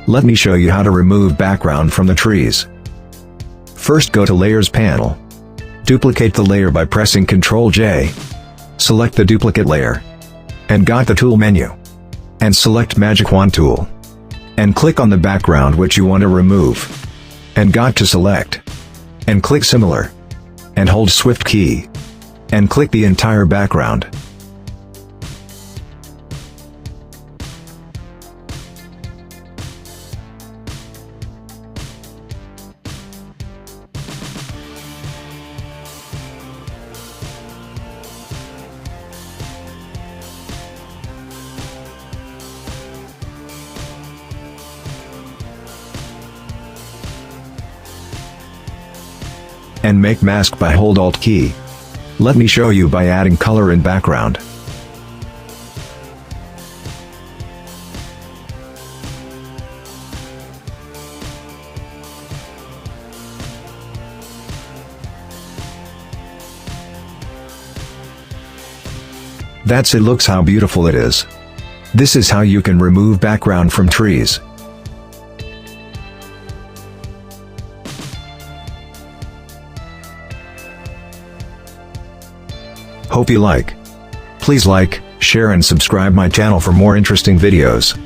Let me show you how to remove background from the trees. First, go to Layers panel. Duplicate the layer by pressing Ctrl J. Select the duplicate layer. And got the tool menu. And select Magic Wand tool. And click on the background which you want to remove. And got to select. And click Similar. And hold Shift key. And click the entire background. And make mask by hold Alt key. Let me show you by adding color in background. That's it. Looks how beautiful it is. This is how you can remove background from trees. Hope you like. Please like, share and subscribe my channel for more interesting videos.